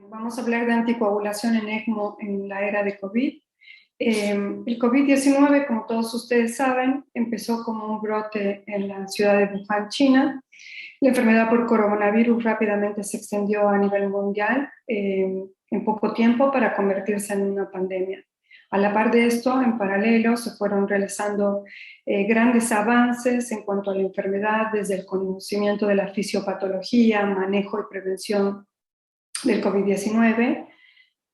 Vamos a hablar de anticoagulación en ECMO en la era de COVID. El COVID-19, como todos ustedes saben, empezó como un brote en la ciudad de Wuhan, China. La enfermedad por coronavirus rápidamente se extendió a nivel mundial en poco tiempo para convertirse en una pandemia. A la par de esto, en paralelo, se fueron realizando grandes avances en cuanto a la enfermedad, desde el conocimiento de la fisiopatología, manejo y prevención del COVID-19,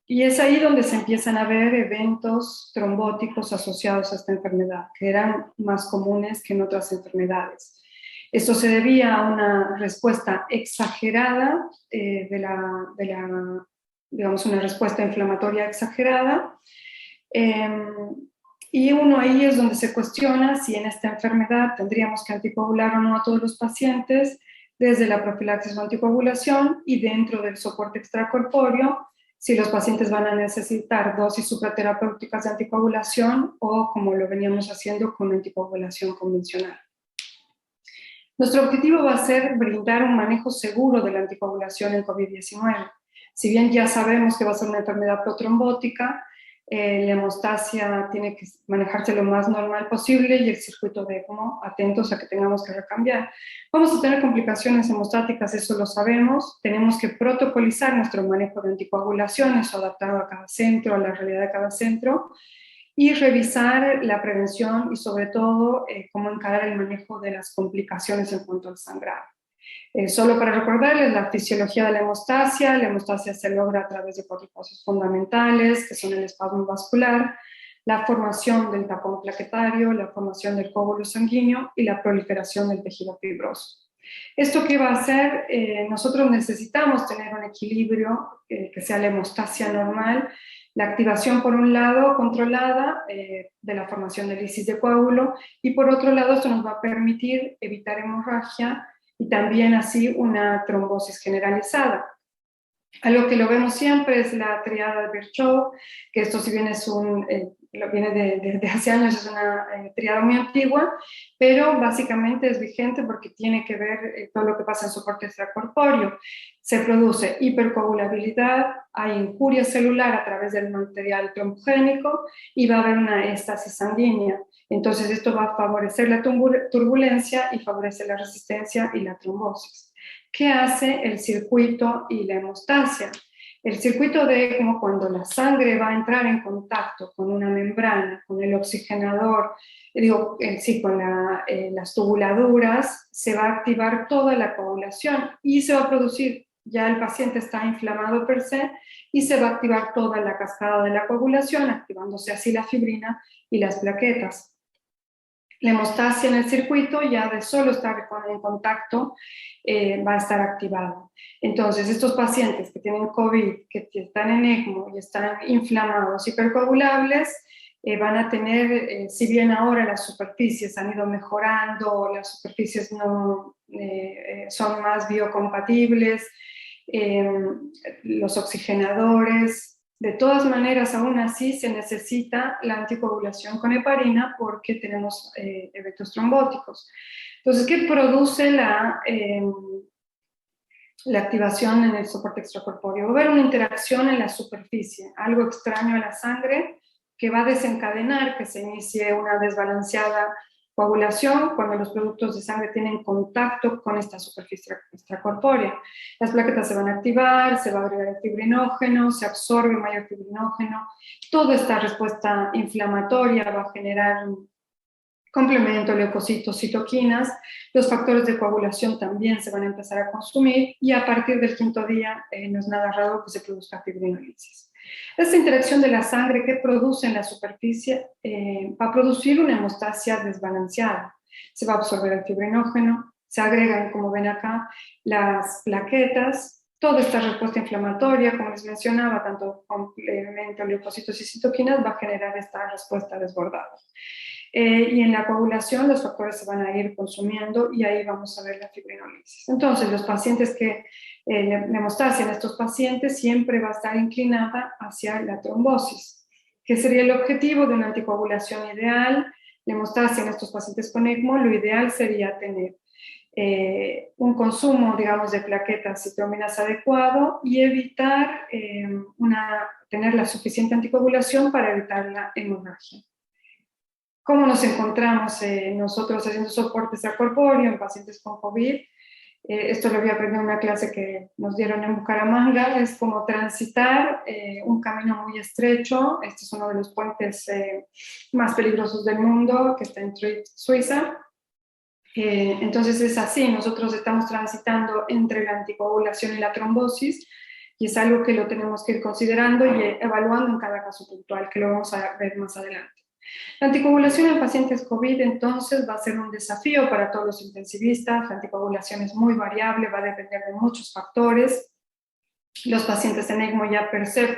y es ahí donde se empiezan a ver eventos trombóticos asociados a esta enfermedad, que eran más comunes que en otras enfermedades. Esto se debía a una respuesta exagerada digamos, una respuesta inflamatoria exagerada, y uno ahí es donde se cuestiona si en esta enfermedad tendríamos que anticoagular o no a todos los pacientes, desde la profilaxis o anticoagulación y dentro del soporte extracorpóreo, si los pacientes van a necesitar dosis supraterapéuticas de anticoagulación o como lo veníamos haciendo con anticoagulación convencional. Nuestro objetivo va a ser brindar un manejo seguro de la anticoagulación en COVID-19. Si bien ya sabemos que va a ser una enfermedad protrombótica, la hemostasia tiene que manejarse lo más normal posible y el circuito de ECMO, atentos a que tengamos que recambiar. Vamos a tener complicaciones hemostáticas, eso lo sabemos. Tenemos que protocolizar nuestro manejo de anticoagulación, eso adaptado a cada centro, a la realidad de cada centro, y revisar la prevención y sobre todo cómo encarar el manejo de las complicaciones en cuanto al sangrado. Solo para recordarles la fisiología de la hemostasia se logra a través de 4 pasos fundamentales, que son el espasmo vascular, la formación del tapón plaquetario, la formación del coágulo sanguíneo y la proliferación del tejido fibroso. ¿Esto qué va a hacer? Nosotros necesitamos tener un equilibrio que sea la hemostasia normal, la activación por un lado controlada de la formación del lisis de coágulo, y por otro lado esto nos va a permitir evitar hemorragia y también así una trombosis generalizada. Algo que lo vemos siempre es la triada de Virchow, que esto si bien es viene de hace años, es una triada muy antigua, pero básicamente es vigente porque tiene que ver todo lo que pasa en soporte extracorpóreo. Se produce hipercoagulabilidad, hay injuria celular a través del material trombogénico y va a haber una éstasis sanguínea. Entonces esto va a favorecer la turbulencia y favorece la resistencia y la trombosis. ¿Qué hace el circuito y la hemostasia? El circuito de ECMO, cuando la sangre va a entrar en contacto con una membrana, con el oxigenador, con las tubuladuras, se va a activar toda la coagulación y se va a producir, ya el paciente está inflamado per se, y se va a activar toda la cascada de la coagulación, activándose así la fibrina y las plaquetas. La hemostasia en el circuito, ya de solo estar en contacto, va a estar activada. Entonces, estos pacientes que tienen COVID, que están en ECMO y están inflamados, hipercoagulables, van a tener, si bien ahora las superficies han ido mejorando, las superficies no son más biocompatibles, los oxigenadores, de todas maneras, aún así se necesita la anticoagulación con heparina porque tenemos eventos trombóticos. Entonces, ¿qué produce la activación en el soporte extracorpóreo? Va a haber una interacción en la superficie, algo extraño a la sangre que va a desencadenar que se inicie una desbalanceada coagulación cuando los productos de sangre tienen contacto con esta superficie extracorpórea. Las plaquetas se van a activar, se va a agregar el fibrinógeno, se absorbe mayor fibrinógeno. Toda esta respuesta inflamatoria va a generar un complemento, leucocitos, citoquinas. Los factores de coagulación también se van a empezar a consumir y a partir del 5.º día no es nada raro que se produzca fibrinolisis. Esta interacción de la sangre que produce en la superficie va a producir una hemostasia desbalanceada. Se va a absorber el fibrinógeno, se agregan, como ven acá, las plaquetas. Toda esta respuesta inflamatoria, como les mencionaba, tanto complemento, leucocitos y citoquinas, va a generar esta respuesta desbordada. Y en la coagulación los factores se van a ir consumiendo y ahí vamos a ver la fibrinolisis. Entonces, los pacientes la hemostasia en estos pacientes siempre va a estar inclinada hacia la trombosis, que sería el objetivo de una anticoagulación ideal. La hemostasia en estos pacientes con ECMO, lo ideal sería tener un consumo, digamos, de plaquetas citoaminas adecuado y evitar tener la suficiente anticoagulación para evitar la hemorragia. ¿Cómo nos encontramos nosotros haciendo soporte extracorpóreo en pacientes con COVID? Esto lo había aprendido en una clase que nos dieron en Bucaramanga, es como transitar un camino muy estrecho. Este es uno de los puentes más peligrosos del mundo, que está en Zurich, Suiza. Entonces es así, nosotros estamos transitando entre la anticoagulación y la trombosis, y es algo que lo tenemos que ir considerando y evaluando en cada caso puntual, que lo vamos a ver más adelante. La anticoagulación en pacientes COVID entonces va a ser un desafío para todos los intensivistas. La anticoagulación es muy variable, va a depender de muchos factores. Los pacientes en ECMO ya per se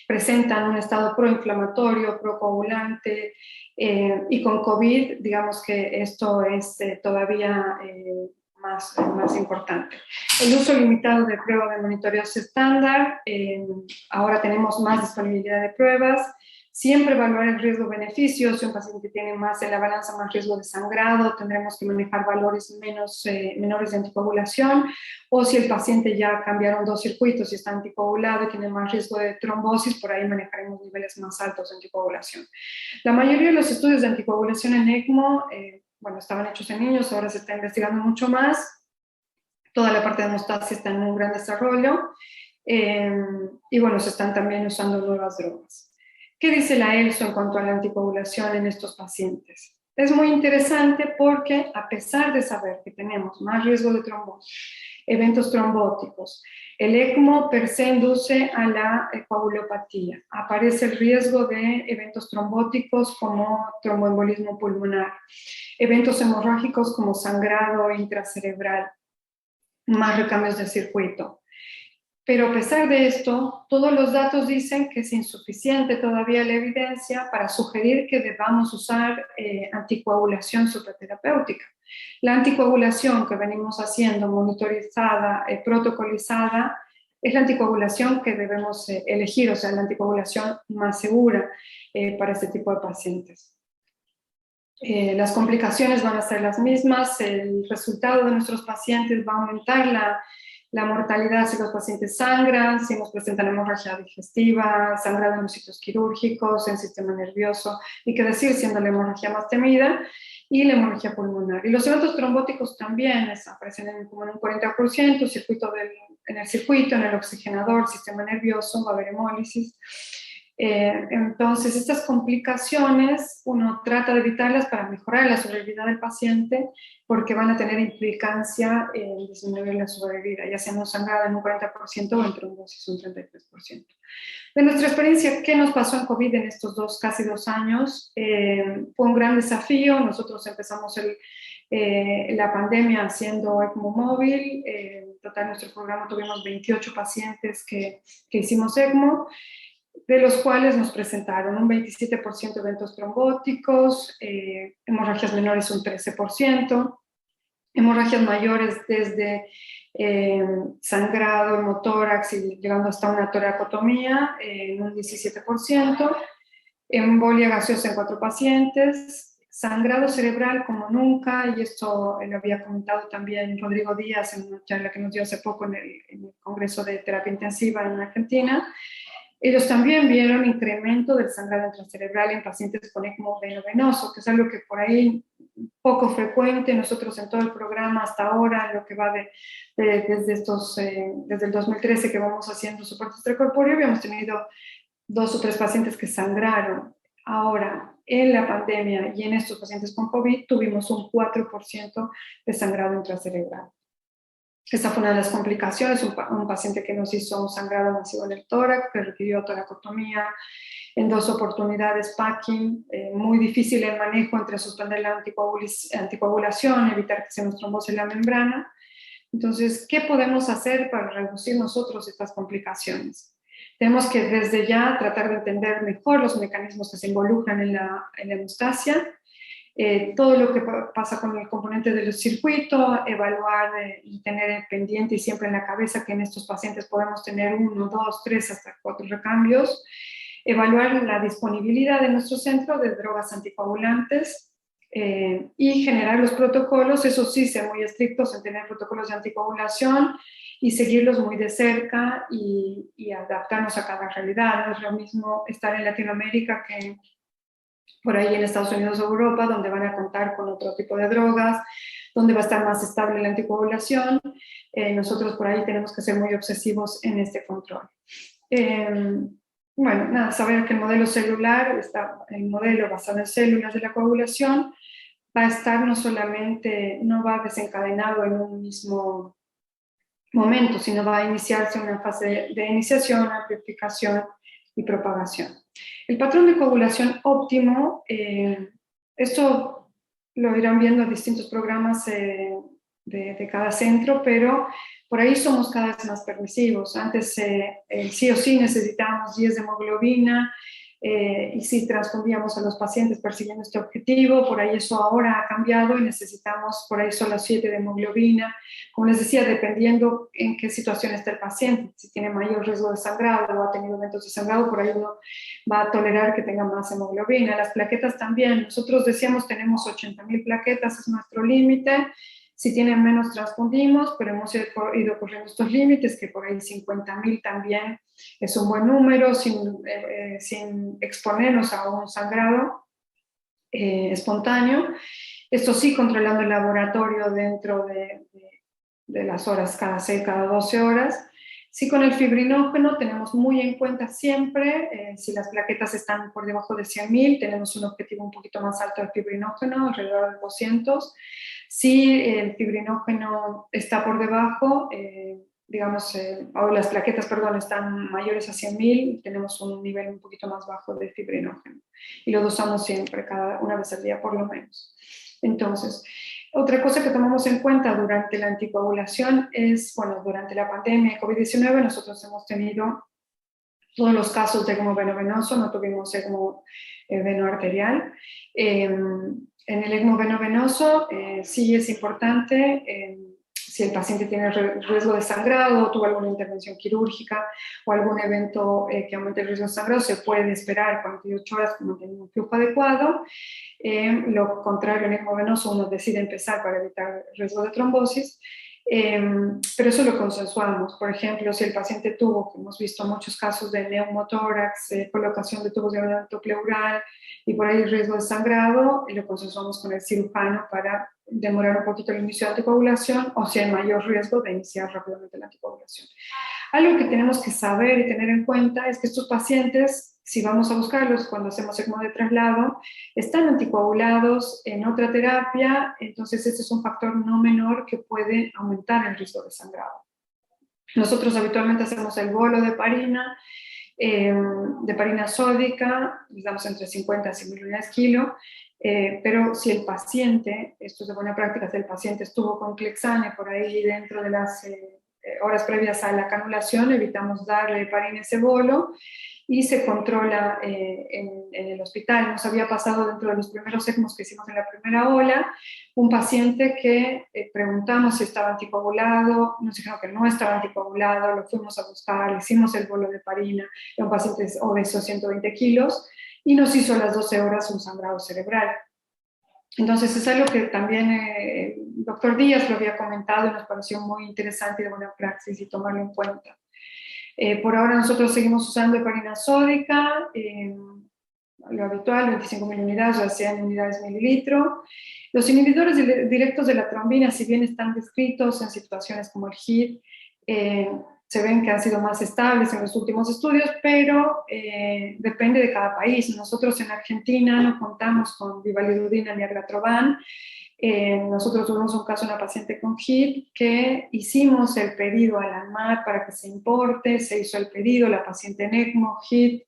presentan un estado proinflamatorio, procoagulante, y con COVID, digamos que esto es todavía más importante. El uso limitado de pruebas de monitoreo estándar, ahora tenemos más disponibilidad de pruebas. Siempre evaluar el riesgo-beneficio. Si un paciente tiene más en la balanza, más riesgo de sangrado, tendremos que manejar valores menores de anticoagulación. O si el paciente ya cambiaron 2 circuitos y está anticoagulado y tiene más riesgo de trombosis, por ahí manejaremos niveles más altos de anticoagulación. La mayoría de los estudios de anticoagulación en ECMO, bueno, estaban hechos en niños, ahora se está investigando mucho más. Toda la parte de hemostasia está en un gran desarrollo. Y bueno, se están también usando nuevas drogas. ¿Qué dice la ELSO en cuanto a la anticoagulación en estos pacientes? Es muy interesante porque a pesar de saber que tenemos más riesgo de trombosis, eventos trombóticos, el ECMO per se induce a la coagulopatía. Aparece el riesgo de eventos trombóticos como tromboembolismo pulmonar, eventos hemorrágicos como sangrado intracerebral, más recambios del circuito. Pero a pesar de esto, todos los datos dicen que es insuficiente todavía la evidencia para sugerir que debamos usar anticoagulación supraterapéutica. La anticoagulación que venimos haciendo, monitorizada, protocolizada, es la anticoagulación que debemos elegir, o sea, la anticoagulación más segura para este tipo de pacientes. Las complicaciones van a ser las mismas, el resultado de nuestros pacientes va a aumentar la mortalidad si los pacientes sangran, si nos presentan hemorragia digestiva, sangrado en los sitios quirúrgicos, en el sistema nervioso, y que decir siendo la hemorragia más temida, y la hemorragia pulmonar. Y los eventos trombóticos también aparecen como en un 40%, en el circuito, en el oxigenador, sistema nervioso, va a haber hemólisis. Entonces, estas complicaciones uno trata de evitarlas para mejorar la sobrevida del paciente, porque van a tener implicancia en disminuir la sobrevida, ya sea en un sangrado en un 40% o en trombosis un 33%. De nuestra experiencia, ¿qué nos pasó en COVID en estos casi 2 años? Fue un gran desafío. Nosotros empezamos la pandemia haciendo ECMO móvil. En total, en nuestro programa tuvimos 28 pacientes que hicimos ECMO, de los cuales nos presentaron un 27% de eventos trombóticos, hemorragias menores un 13%, hemorragias mayores desde sangrado, hemotórax y llegando hasta una toracotomía en un 17%, embolia gaseosa en 4 pacientes, sangrado cerebral como nunca, y esto lo había comentado también Rodrigo Díaz en una charla que nos dio hace poco en el Congreso de Terapia Intensiva en Argentina. Ellos también vieron incremento del sangrado intracerebral en pacientes con ECMO veno-venoso, que es algo que por ahí poco frecuente. Nosotros en todo el programa hasta ahora, lo que va desde el 2013 que vamos haciendo soporte extracorpóreo, habíamos tenido 2 o 3 pacientes que sangraron. Ahora, en la pandemia y en estos pacientes con COVID, tuvimos un 4% de sangrado intracerebral. Esa fue una de las complicaciones, un paciente que nos hizo un sangrado masivo en el tórax, que requirió toracotomía en 2 oportunidades, packing, muy difícil el manejo entre suspender la anticoagulación, evitar que se nos trombose la membrana. Entonces, ¿qué podemos hacer para reducir nosotros estas complicaciones? Tenemos que desde ya tratar de entender mejor los mecanismos que se involucran en la hemostasia, todo lo que pasa con el componente del circuito, evaluar y tener pendiente y siempre en la cabeza que en estos pacientes podemos tener 1, 2, 3, hasta 4 recambios, evaluar la disponibilidad de nuestro centro de drogas anticoagulantes, y generar los protocolos, eso sí, ser muy estrictos en tener protocolos de anticoagulación y seguirlos muy de cerca y adaptarnos a cada realidad. No es lo mismo estar en Latinoamérica que por ahí en Estados Unidos o Europa, donde van a contar con otro tipo de drogas, donde va a estar más estable la anticoagulación. Nosotros por ahí tenemos que ser muy obsesivos en este control. Bueno, nada, saber que el modelo celular, el modelo basado en células de la coagulación, va a estar no solamente, no va desencadenado en un mismo momento, sino va a iniciarse una fase de iniciación, amplificación y propagación. El patrón de coagulación óptimo, esto lo irán viendo en distintos programas de cada centro, pero por ahí somos cada vez más permisivos. Antes sí o sí necesitábamos 10 de hemoglobina, y si transfundíamos a los pacientes persiguiendo este objetivo, por ahí eso ahora ha cambiado y necesitamos por ahí solo 7 de hemoglobina. Como les decía, dependiendo en qué situación está el paciente, si tiene mayor riesgo de sangrado o ha tenido eventos de sangrado, por ahí uno va a tolerar que tenga más hemoglobina. Las plaquetas también, nosotros decíamos tenemos 80.000 plaquetas, es nuestro límite. Si tienen menos transfundimos, pero hemos ido corriendo estos límites, que por ahí 50.000 también es un buen número, sin exponernos a un sangrado espontáneo. Esto sí, controlando el laboratorio dentro de las horas, cada 6, cada 12 horas. Sí, con el fibrinógeno tenemos muy en cuenta siempre, si las plaquetas están por debajo de 100.000, tenemos un objetivo un poquito más alto del fibrinógeno, alrededor de 200. Si el fibrinógeno está por debajo, digamos, o las plaquetas, perdón, están mayores a 100.000, tenemos un nivel un poquito más bajo de fibrinógeno. Y lo dosamos siempre, una vez al día por lo menos. Entonces, otra cosa que tomamos en cuenta durante la anticoagulación es, bueno, durante la pandemia de COVID-19 nosotros hemos tenido todos los casos de ECMO veno-venoso, no tuvimos ECMO veno-arterial. En el ECMO veno-venoso sí es importante, si el paciente tiene riesgo de sangrado, tuvo alguna intervención quirúrgica o algún evento que aumente el riesgo de sangrado, se puede esperar 48 horas manteniendo un flujo adecuado. Lo contrario, en el ECMO venoso uno decide empezar para evitar riesgo de trombosis, pero eso lo consensuamos. Por ejemplo, si el paciente tuvo, que hemos visto muchos casos de neumotórax, colocación de tubos de aumento pleural y por ahí riesgo de sangrado, lo consensuamos con el cirujano para demorar un poquito el inicio de anticoagulación, o si hay mayor riesgo de iniciar rápidamente la anticoagulación. Algo que tenemos que saber y tener en cuenta es que estos pacientes, si vamos a buscarlos cuando hacemos ECMO de traslado, están anticoagulados en otra terapia, entonces este es un factor no menor que puede aumentar el riesgo de sangrado. Nosotros habitualmente hacemos el bolo de parina sódica, les damos entre 50 y 100 unidades kilo, pero si el paciente, esto es de buena práctica, si el paciente estuvo con Clexane por ahí dentro de las horas previas a la canulación, evitamos darle heparina ese bolo y se controla en el hospital. Nos había pasado dentro de los primeros ECMOs que hicimos en la primera ola, un paciente que preguntamos si estaba anticoagulado, nos dijeron que no estaba anticoagulado, lo fuimos a buscar, hicimos el bolo de heparina, era un paciente obeso, 120 kilos, y nos hizo a las 12 horas un sangrado cerebral. Entonces es algo que también el doctor Díaz lo había comentado y nos pareció muy interesante y de buena praxis y tomarlo en cuenta. Por ahora nosotros seguimos usando heparina sódica, lo habitual, 25.000 unidades, o sea, 100 unidades mililitro. Los inhibidores directos de la trombina, si bien están descritos en situaciones como el HIT, se ven que han sido más estables en los últimos estudios, pero depende de cada país. Nosotros en Argentina no contamos con vivalidudina ni agratroban. Nosotros tuvimos un caso de una paciente con HIT que hicimos el pedido a la ANMAT para que se importe, se hizo el pedido, la paciente en ECMO, HIT,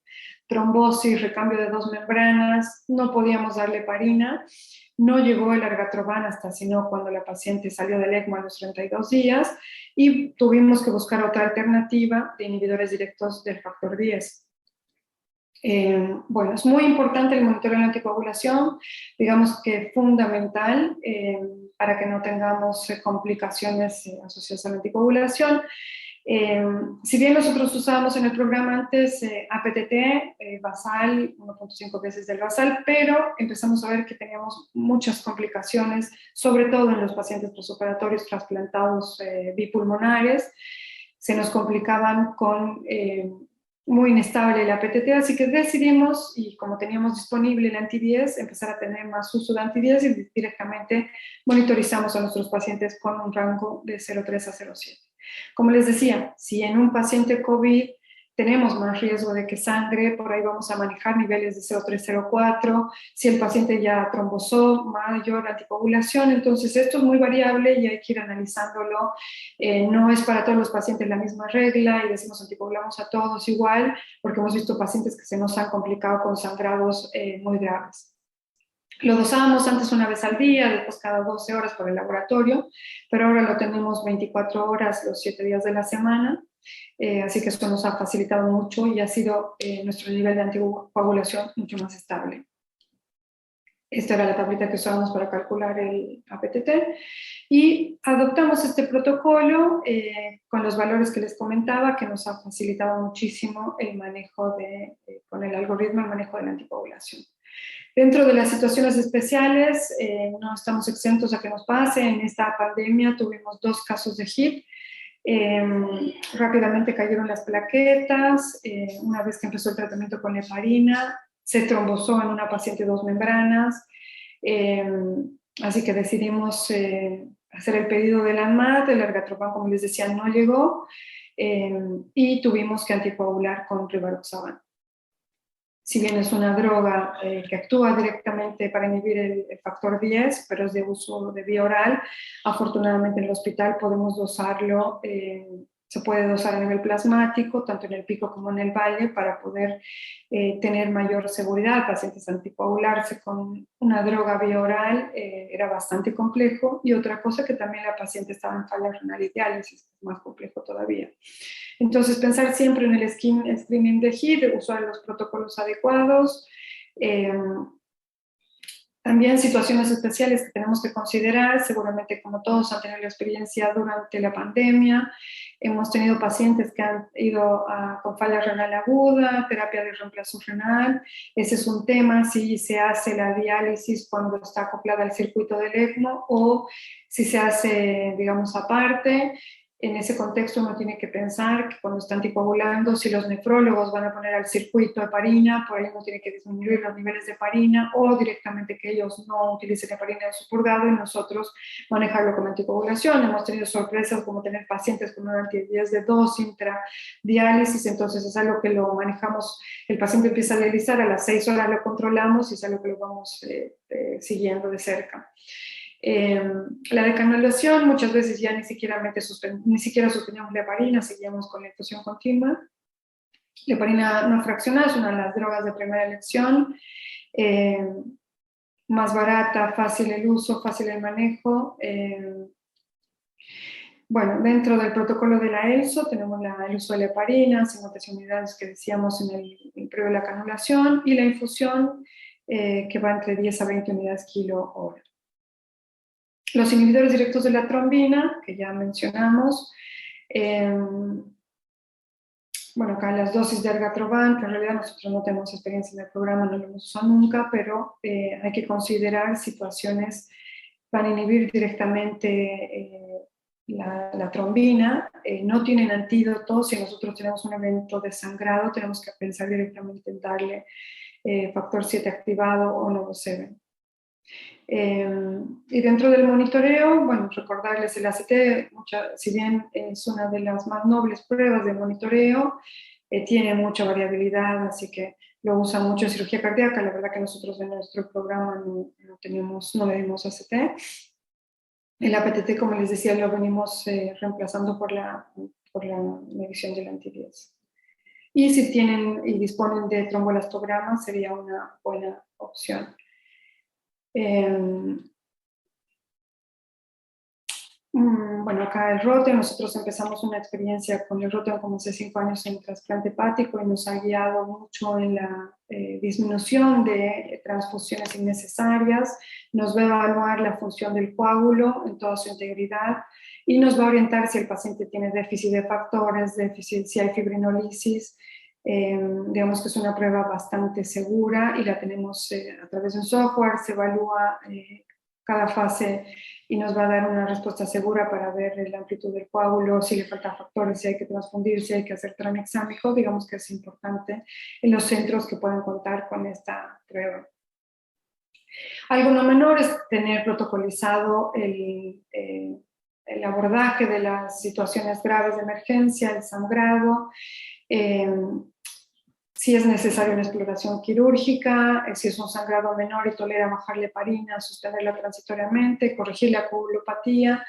trombosis, recambio de 2 membranas, no podíamos darle heparina, no llegó el argatroban hasta sino cuando la paciente salió del ECMO a los 32 días y tuvimos que buscar otra alternativa de inhibidores directos del factor 10. Bueno, es muy importante el monitoreo de la anticoagulación, digamos que fundamental para que no tengamos complicaciones asociadas a la anticoagulación. Si bien nosotros usábamos en el programa antes APTT, basal, 1.5 veces del basal, pero empezamos a ver que teníamos muchas complicaciones, sobre todo en los pacientes postoperatorios trasplantados bipulmonares. Se nos complicaban con muy inestable el APTT, así que decidimos, y como teníamos disponible el anti-10, empezar a tener más uso de anti-10 y directamente monitorizamos a nuestros pacientes con un rango de 0,3 a 0,7. Como les decía, si en un paciente COVID tenemos más riesgo de que sangre, por ahí vamos a manejar niveles de 0,3, 0,4, si el paciente ya trombosó, mayor anticoagulación, entonces esto es muy variable y hay que ir analizándolo. No es para todos los pacientes la misma regla y decimos anticoagulamos a todos igual, porque hemos visto pacientes que se nos han complicado con sangrados muy graves. Lo dosábamos antes una vez al día, después cada 12 horas por el laboratorio, pero ahora lo tenemos 24 horas los 7 días de la semana, así que eso nos ha facilitado mucho y ha sido nuestro nivel de anticoagulación mucho más estable. Esta era la tablita que usábamos para calcular el APTT y adoptamos este protocolo con los valores que les comentaba, que nos ha facilitado muchísimo el manejo con el algoritmo, el manejo de la anticoagulación. Dentro de las situaciones especiales, no estamos exentos a que nos pase. En esta pandemia tuvimos 2 casos de HIP. Rápidamente cayeron las plaquetas. Una vez que empezó el tratamiento con heparina, se trombosó en una paciente 2 membranas. Así que decidimos hacer el pedido del ANMAT. El ergotrapan, como les decía, no llegó. Y tuvimos que anticoagular con rivaroxaban. Si bien es una droga que actúa directamente para inhibir el factor 10, pero es de uso de vía oral, afortunadamente en el hospital podemos dosarlo, se puede dosar a nivel plasmático, tanto en el pico como en el valle, para poder tener mayor seguridad. Pacientes anticoagularse con una droga vía oral era bastante complejo, y otra cosa que también la paciente estaba en falla renal y diálisis, es más complejo todavía. Entonces, pensar siempre en el screening de HIT, usar los protocolos adecuados. También situaciones especiales que tenemos que considerar, seguramente como todos han tenido la experiencia durante la pandemia, hemos tenido pacientes que han ido con falla renal aguda, terapia de reemplazo renal. Ese es un tema, si se hace la diálisis cuando está acoplada al circuito del ECMO o si se hace, digamos, aparte. En ese contexto uno tiene que pensar que cuando está anticoagulando, si los nefrólogos van a poner al circuito heparina, por ahí uno tiene que disminuir los niveles de heparina, o directamente que ellos no utilicen heparina en su purgado y nosotros manejarlo con anticoagulación. Hemos tenido sorpresas como tener pacientes con un anti-10 de 2 intradiálisis, entonces es algo que lo manejamos. El paciente empieza a dializar, a las 6 horas lo controlamos y es algo que lo vamos siguiendo de cerca. La decanulación, muchas veces ya ni siquiera suspendíamos la heparina, seguíamos con la infusión continua. La heparina no fraccionada es una de las drogas de primera elección, más barata, fácil el uso, fácil el manejo. Bueno, dentro del protocolo de la ELSO tenemos el uso de la heparina, 50 unidades que decíamos en el previo de la canulación, y la infusión que va entre 10 a 20 unidades kilo hora. Los inhibidores directos de la trombina, que ya mencionamos, bueno, acá las dosis de ergotrapan, que en realidad nosotros no tenemos experiencia en el programa, no lo hemos usado nunca, pero hay que considerar situaciones para inhibir directamente la trombina. No tienen antídoto. Si nosotros tenemos un evento de sangrado, tenemos que pensar directamente en darle factor 7 activado o Novoseven. Y dentro del monitoreo, bueno, recordarles el ACT, si bien es una de las más nobles pruebas de monitoreo, tiene mucha variabilidad, así que lo usa mucho en cirugía cardíaca. La verdad que nosotros en nuestro programa no medimos ACT. El APTT, como les decía, lo venimos reemplazando por la medición del anti-10. Y si tienen y disponen de tromboelastograma, sería una buena opción. Bueno, Bueno, acá el Rotem, nosotros empezamos una experiencia con el Rotem como hace 5 años en trasplante hepático y nos ha guiado mucho en la disminución de transfusiones innecesarias, nos va a evaluar la función del coágulo en toda su integridad y nos va a orientar si el paciente tiene déficit de factores, déficit, si hay fibrinolisis. Digamos que es una prueba bastante segura y la tenemos a través de un software, se evalúa cada fase y nos va a dar una respuesta segura para ver la amplitud del coágulo, si le faltan factores, si hay que transfundir, si hay que hacer tranexámico. Digamos que es importante en los centros que puedan contar con esta prueba. Algo no menor es tener protocolizado el abordaje de las situaciones graves de emergencia, el sangrado, si es necesaria una exploración quirúrgica, si es un sangrado menor y tolera bajarle heparina, sostenerla transitoriamente, corregir la coagulopatía,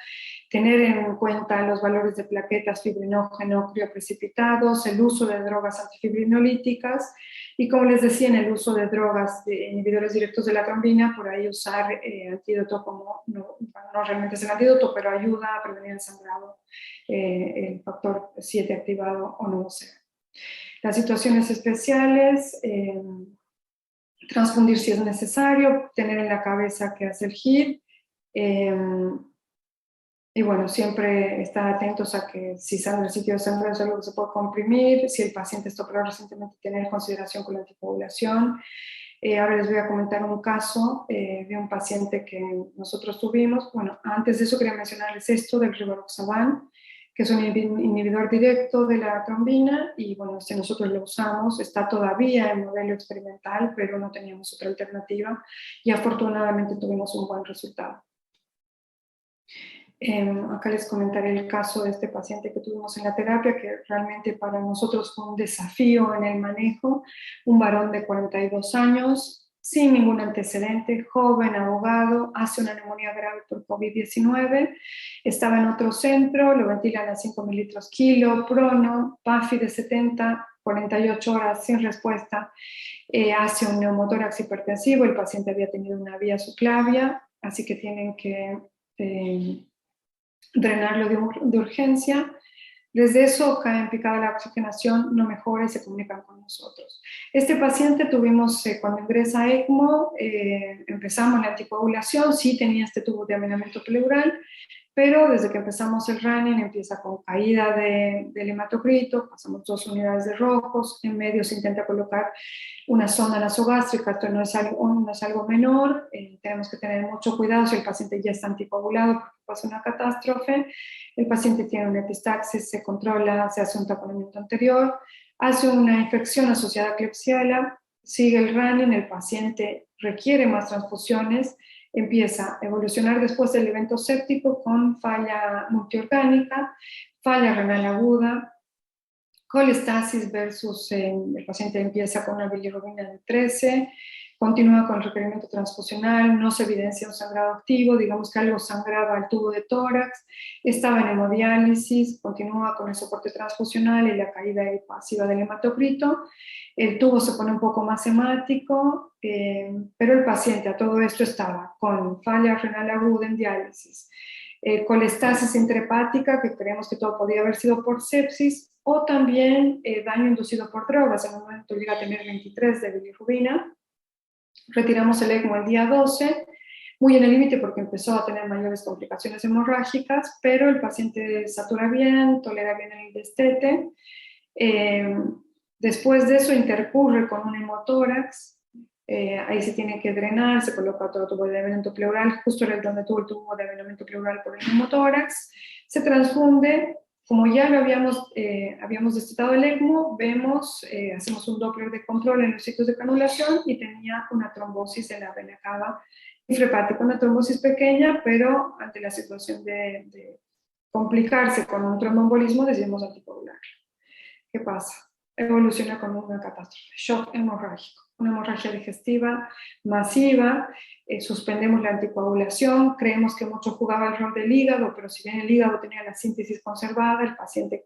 tener en cuenta los valores de plaquetas, fibrinógeno, crioprecipitados, el uso de drogas antifibrinolíticas y, como les decía, en el uso de drogas de inhibidores directos de la trombina, por ahí usar antídoto como, no realmente es el antídoto, pero ayuda a prevenir el sangrado, el factor 7 activado o no sea. Las situaciones especiales, transfundir si es necesario, tener en la cabeza que hace el HIT, y bueno, siempre estar atentos a que si sale el sitio de sangrado es algo que se puede comprimir, si el paciente está operado recientemente, tener consideración con la anticoagulación. Ahora les voy a comentar un caso de un paciente que nosotros tuvimos. Bueno, antes de eso quería mencionarles esto del rivaroxaban, que es un inhibidor directo de la trombina y bueno, nosotros lo usamos, está todavía en modelo experimental, pero no teníamos otra alternativa y afortunadamente tuvimos un buen resultado. Acá les comentaré el caso de este paciente que tuvimos en la terapia, que realmente para nosotros fue un desafío en el manejo, un varón de 42 años, sin ningún antecedente, joven, abogado, hace una neumonía grave por COVID-19, estaba en otro centro, lo ventilan a 5 mililitros kilo, prono, PAFI de 70, 48 horas sin respuesta, hace un neumotórax hipertensivo, el paciente había tenido una vía subclavia, así que tienen que drenarlo de urgencia. Desde eso cae en picada la oxigenación, no mejora y se comunican con nosotros. Este paciente tuvimos, cuando ingresa a ECMO, empezamos la anticoagulación, sí tenía este tubo de aminamiento pleural, pero desde que empezamos el running empieza con caída del hematocrito, pasamos 2 unidades de rojos, en medio se intenta colocar una sonda nasogástrica, esto no es algo menor, tenemos que tener mucho cuidado si el paciente ya está anticoagulado porque pasa una catástrofe, el paciente tiene una epistaxis, se controla, se hace un taponamiento anterior, hace una infección asociada a Klebsiella, sigue el running, el paciente requiere más transfusiones, empieza a evolucionar después del evento séptico con falla multiorgánica, falla renal aguda, colestasis versus el paciente empieza con una bilirrubina de 13, continúa con el requerimiento transfusional, no se evidencia un sangrado activo, digamos que algo sangraba al tubo de tórax, estaba en hemodiálisis, continúa con el soporte transfusional y la caída pasiva del hematocrito, el tubo se pone un poco más hemático, pero el paciente a todo esto estaba con falla renal aguda en diálisis, colestasis intrahepática, que creemos que todo podía haber sido por sepsis, o también daño inducido por drogas. En un momento llega a tener 23 de bilirrubina. Retiramos el ECMO el día 12, muy en el límite porque empezó a tener mayores complicaciones hemorrágicas, pero el paciente satura bien, tolera bien el destete. Después de eso intercurre con un hemotórax, ahí se tiene que drenar, se coloca otro tubo de avenamiento pleural, justo era donde tuvo el tubo de avenamiento pleural por el hemotórax, se transfunde. Como ya lo habíamos destetado el ECMO, vemos, hacemos un Doppler de control en los sitios de canulación y tenía una trombosis en la vena cava intrahepática, una trombosis pequeña, pero ante la situación de complicarse con un tromboembolismo decidimos anticoagular. ¿Qué pasa? Evoluciona con una catástrofe, shock hemorrágico, una hemorragia digestiva masiva, suspendemos la anticoagulación, creemos que mucho jugaba el rol del hígado, pero si bien el hígado tenía la síntesis conservada, el paciente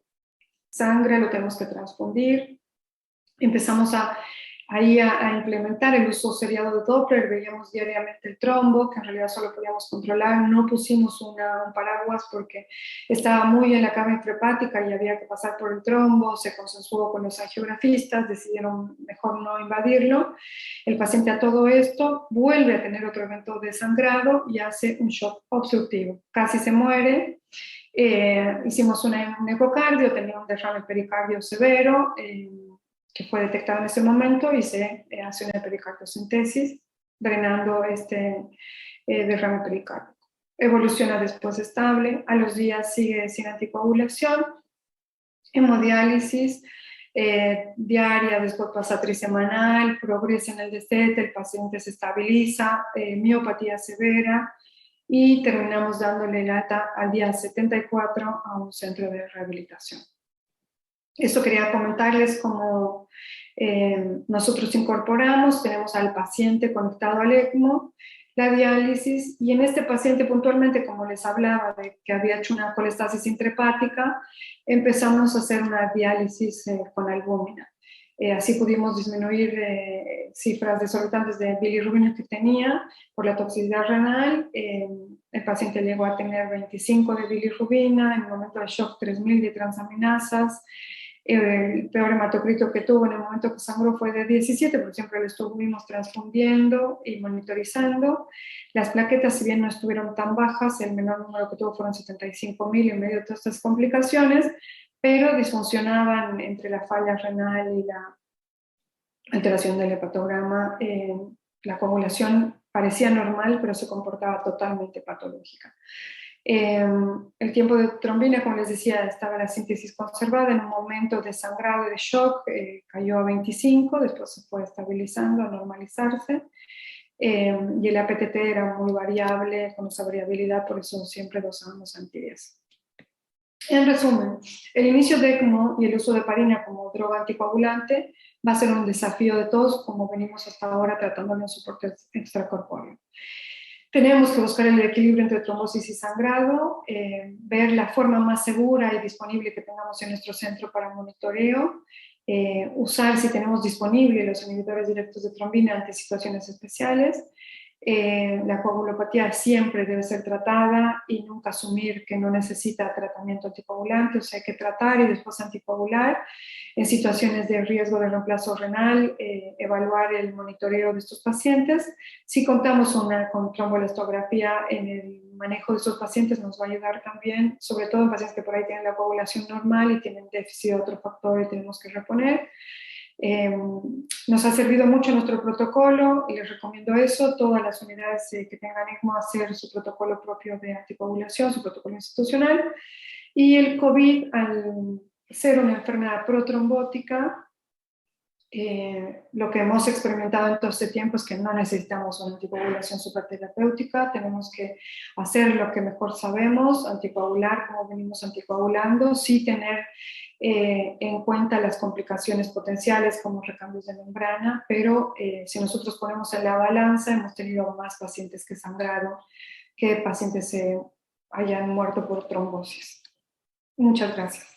sangra, lo tenemos que transfundir, empezamos a ahí a implementar el uso seriado de Doppler. Veíamos diariamente el trombo, que en realidad solo podíamos controlar. No pusimos un paraguas porque estaba muy en la cama intrahepática y había que pasar por el trombo. Se consensuó con los angiografistas, decidieron mejor no invadirlo. El paciente a todo esto vuelve a tener otro evento de sangrado y hace un shock obstructivo. Casi se muere. Hicimos un ecocardio, tenía un derrame pericardio severo, que fue detectado en ese momento, y se hace una pericardiocentesis, drenando este derrame pericárdico. Evoluciona después estable, a los días sigue sin anticoagulación, hemodiálisis diaria, después pasa trisemanal, progresa en el destete, el paciente se estabiliza, miopatía severa, y terminamos dándole el alta al día 74 a un centro de rehabilitación. Esto quería comentarles cómo nosotros incorporamos, tenemos al paciente conectado al ECMO, la diálisis, y en este paciente puntualmente, como les hablaba de que había hecho una colestasis intrahepática, empezamos a hacer una diálisis con albúmina. Así pudimos disminuir cifras desorbitantes de bilirrubina que tenía por la toxicidad renal. El paciente llegó a tener 25 de bilirrubina, en el momento de shock 3000 de transaminasas. El peor hematocrito que tuvo en el momento que sangró fue de 17, pero siempre lo estuvimos transfundiendo y monitorizando. Las plaquetas, si bien no estuvieron tan bajas, el menor número que tuvo fueron 75.000 en medio de todas estas complicaciones, pero disfuncionaban entre la falla renal y la alteración del hepatograma. La coagulación parecía normal, pero se comportaba totalmente patológica. El tiempo de trombina, como les decía, estaba la síntesis conservada. En un momento de sangrado y de shock cayó a 25, después se fue estabilizando, a normalizarse. Y el APTT era muy variable, con esa variabilidad, por eso siempre dosábamos anti-10. En resumen, el inicio de ECMO y el uso de heparina como droga anticoagulante va a ser un desafío de todos, como venimos hasta ahora tratando en el soporte extracorpóreo. Tenemos que buscar el equilibrio entre trombosis y sangrado, ver la forma más segura y disponible que tengamos en nuestro centro para monitoreo, usar, si tenemos disponible, los inhibidores directos de trombina ante situaciones especiales. La coagulopatía siempre debe ser tratada y nunca asumir que no necesita tratamiento anticoagulante, o sea, hay que tratar y después anticoagular. En situaciones de riesgo de reemplazo renal, evaluar el monitoreo de estos pacientes. Si contamos con tromboelastografía en el manejo de estos pacientes, nos va a ayudar también, sobre todo en pacientes que por ahí tienen la coagulación normal y tienen déficit de otro factor y tenemos que reponer. Nos ha servido mucho nuestro protocolo y les recomiendo eso. Todas las unidades que tengan ECMO hacer su protocolo propio de anticoagulación, su protocolo institucional. Y el COVID, al ser una enfermedad protrombótica, lo que hemos experimentado en todo este tiempo es que no necesitamos una anticoagulación superterapéutica, tenemos que hacer lo que mejor sabemos, anticoagular como venimos anticoagulando, sí tener en cuenta las complicaciones potenciales como recambios de membrana, pero si nosotros ponemos en la balanza, hemos tenido más pacientes que sangraron que pacientes hayan muerto por trombosis. Muchas gracias.